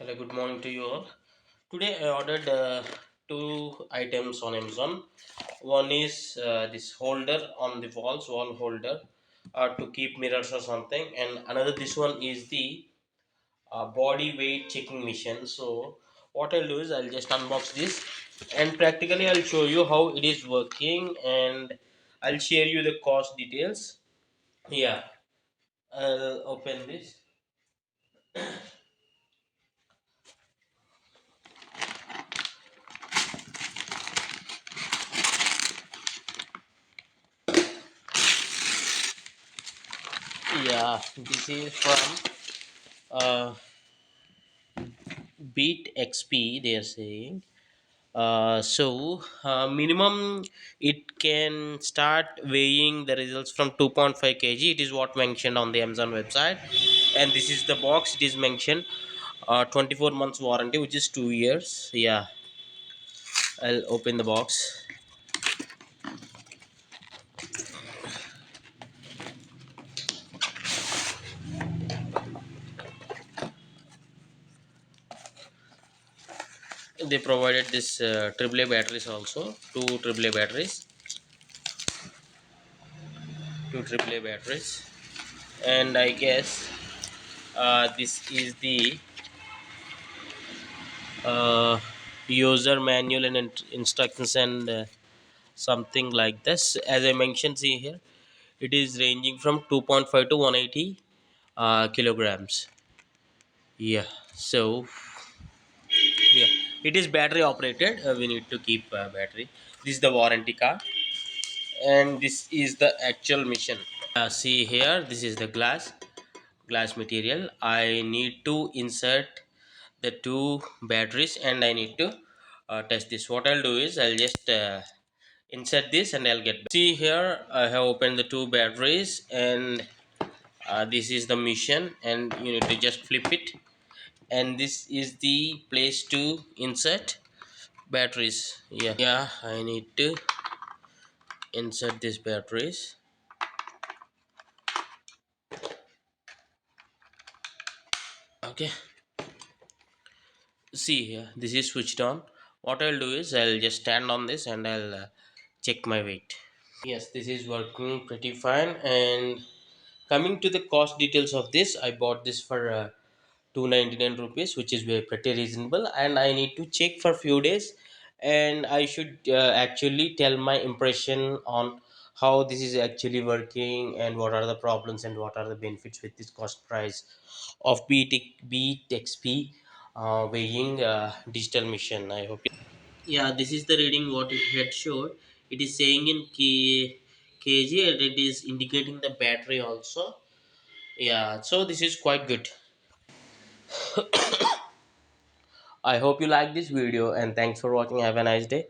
Hello, good morning to you all. Today I ordered two items on Amazon. One is this holder on the walls, wall holder to keep mirrors or something, and another this one is the body weight checking machine. So what I'll do is I'll just unbox this and practically I'll show you how it is working and I'll share you the cost details. Yeah, I'll open this. Yeah, this is from Beat XP. They are saying minimum it can start weighing the results from 2.5 kg. It is what mentioned on the Amazon website, and this is the box. It is mentioned 24 months warranty, which is 2 years. Yeah, I'll open the box. They provided this AAA batteries also, two AAA batteries, two AAA batteries, and I guess this is the uh, user manual and instructions and something like this. As I mentioned, see here, it is ranging from 2.5 to 180 kilograms. Yeah, so yeah, it is battery operated. We need to keep battery. This is the warranty card, and this is the actual mission. See here, this is the glass material. I need to insert the two batteries and I need to test this. What I'll do is I'll just insert this and I'll get back. See here, I have opened the two batteries and this is the mission, and you need to just flip it, and this is the place to insert batteries. Yeah, I need to insert these batteries. Okay, see here, this is switched on. What I'll do is I'll just stand on this and I'll check my weight. Yes, this is working pretty fine. And coming to the cost details of this, I bought this for 299 rupees, which is pretty reasonable, and I need to check for few days, and I should actually tell my impression on how this is actually working and what are the problems and what are the benefits with this cost price of Beat XP weighing digital mission. I hope. Yeah, this is the reading what it had showed. It is saying in kg and it is indicating the battery also. Yeah, so this is quite good. I hope you like this video and thanks for watching. Have a nice day.